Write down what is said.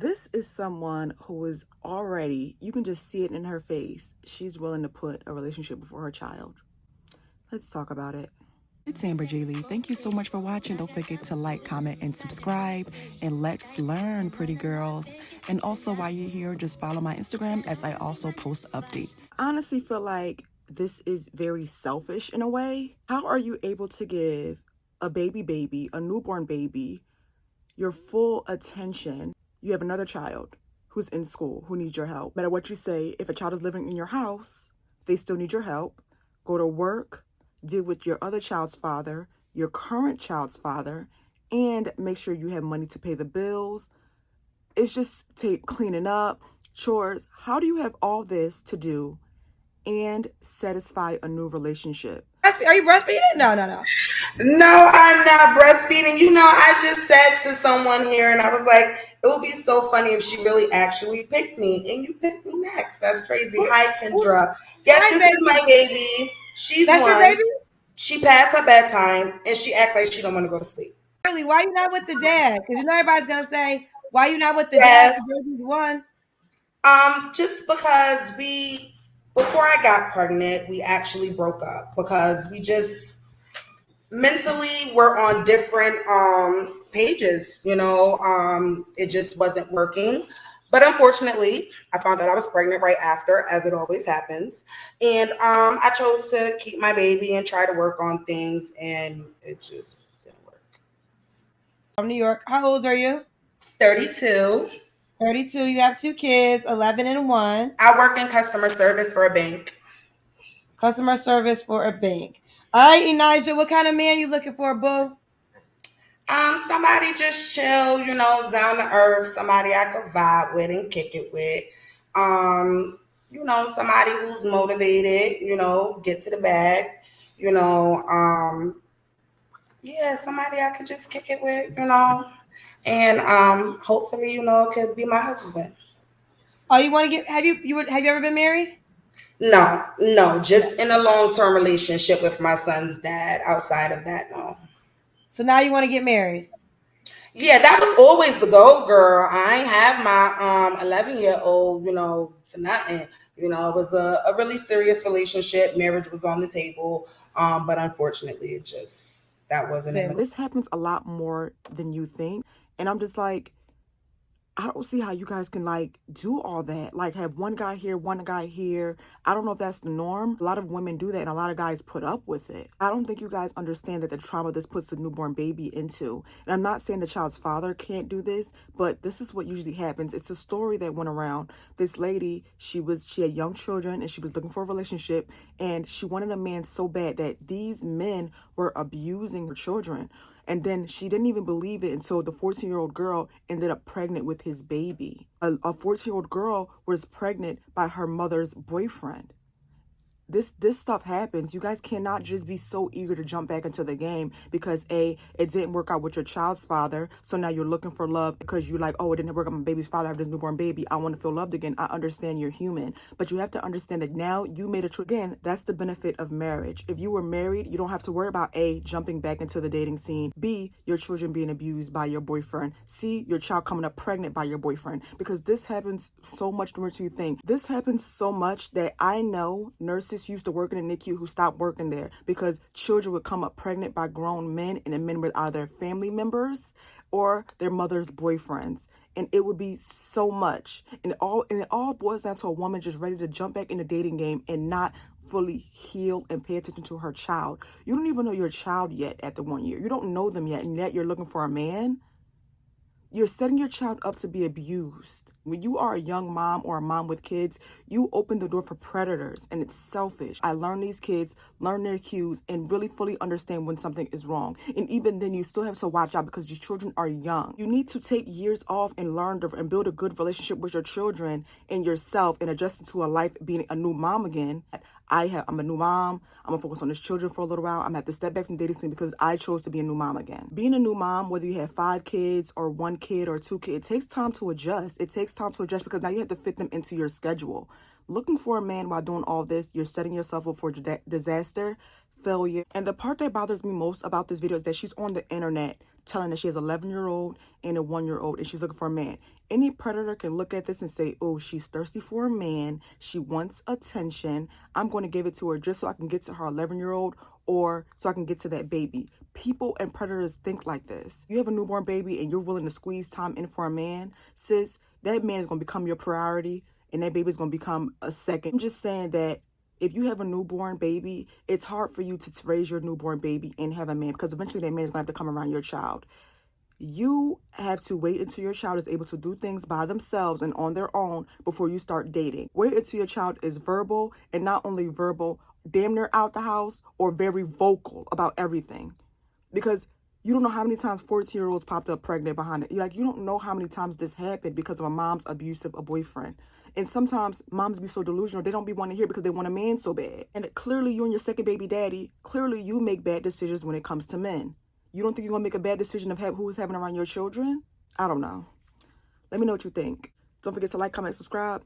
This is someone who is already, you can just see it in her face, she's willing to put a relationship before her child. Let's talk about it. It's Amber J. Lee. Thank you so much for watching. Don't forget to like, comment, and subscribe. And let's learn, pretty girls. And also, while you're here, just follow my Instagram as I also post updates. I honestly feel like this is very selfish in a way. How are you able to give a baby, a newborn baby, your full attention? You have another child who's in school, who needs your help. No matter what you say, if a child is living in your house, they still need your help. Go to work, deal with your other child's father, your current child's father, and make sure you have money to pay the bills. It's just cleaning up, chores. How do you have all this to do and satisfy a new relationship? Are you breastfeeding? No. No, I'm not breastfeeding. I just said to someone here, and I was like, it would be so funny if she really actually picked me, and you picked me next. That's crazy. Hi, Kendra. Yes, Hi, this baby. is my baby. She's That's one. your baby? She passed her bedtime, and she act like she don't want to go to sleep. Really? Why you not with the dad? Because everybody's gonna say, why you not with the Yes. dad? The baby's one. Just because before I got pregnant, we actually broke up because we just mentally were on different pages. It just wasn't working. But unfortunately, I found out I was pregnant right after, as it always happens. And I chose to keep my baby and try to work on things, and it just didn't work. From New York. How old are you? 32. 32. You have 2 kids, 11 and 1. I work in customer service for a bank. Customer service for a bank. All right, Elijah, what kind of man you looking for, boo? Somebody just chill, down to earth, somebody I could vibe with and kick it with. Somebody who's motivated, get to the bag, yeah, somebody I could just kick it with, and hopefully, it could be my husband. Oh, you want to get? Have you ever been married? No, just in a long-term relationship with my son's dad. Outside of that, no. So now you want to get married? Yeah, that was always the goal, girl. I ain't have my 11-year-old, for nothing. It was a really serious relationship. Marriage was on the table, but unfortunately, that wasn't in the. This happens a lot more than you think, and I'm just like, I don't see how you guys can do all that. Have one guy here, one guy here. I don't know if that's the norm. A lot of women do that and a lot of guys put up with it. I don't think you guys understand that the trauma this puts a newborn baby into. And I'm not saying the child's father can't do this, but this is what usually happens. It's a story that went around. This lady, she had young children and she was looking for a relationship, and she wanted a man so bad that these men were abusing her children. And then she didn't even believe it until the 14-year-old girl ended up pregnant with his baby. A 14-year-old girl was pregnant by her mother's boyfriend. This stuff happens. You guys cannot just be so eager to jump back into the game because it didn't work out with your child's father. So now you're looking for love because you're like, oh, it didn't work out with my baby's father. I have this newborn baby. I want to feel loved again. I understand you're human, but you have to understand that now you made a choice. Again, that's the benefit of marriage. If you were married, you don't have to worry about A, jumping back into the dating scene, B, your children being abused by your boyfriend, C, your child coming up pregnant by your boyfriend, because this happens so much more than you think. This happens so much that I know nurses used to work in the NICU who stopped working there because children would come up pregnant by grown men, and the men were either family members or their mother's boyfriends. And it would be so much. And it all boils down to a woman just ready to jump back in the dating game and not fully heal and pay attention to her child. You don't even know your child yet at the 1 year. You don't know them yet, and yet you're looking for a man. You're setting your child up to be abused. When you are a young mom or a mom with kids, you open the door for predators, and it's selfish. I learn these kids, learn their cues, and really fully understand when something is wrong. And even then, you still have to watch out because your children are young. You need to take years off and learn and build a good relationship with your children and yourself and adjust into a life being a new mom again. I'm a new mom. I'm gonna focus on these children for a little while. I'm gonna have to step back from the dating scene because I chose to be a new mom again. Being a new mom, whether you have 5 kids or 1 kid or 2 kids, it takes time to adjust. It takes time to adjust because now you have to fit them into your schedule. Looking for a man while doing all this, you're setting yourself up for disaster, failure. And the part that bothers me most about this video is that she's on the internet telling that she has an 11-year-old and a 1-year-old and she's looking for a man. Any predator can look at this and say, oh, she's thirsty for a man. She wants attention. I'm going to give it to her just so I can get to her 11-year-old or so I can get to that baby. People and predators think like this. You have a newborn baby and you're willing to squeeze time in for a man, sis, that man is going to become your priority and that baby is going to become a second. I'm just saying that if you have a newborn baby, it's hard for you to raise your newborn baby and have a man because eventually that man is going to have to come around your child. You have to wait until your child is able to do things by themselves and on their own before you start dating. Wait until your child is verbal, and not only verbal, damn near out the house, or very vocal about everything. Because you don't know how many times 14-year-olds popped up pregnant behind it. You don't know how many times this happened because of a mom's abusive a boyfriend. And sometimes moms be so delusional, they don't be wanting to hear because they want a man so bad. And clearly you and your second baby daddy, clearly you make bad decisions when it comes to men. You don't think you're going to make a bad decision of who's having around your children? I don't know. Let me know what you think. Don't forget to like, comment, subscribe.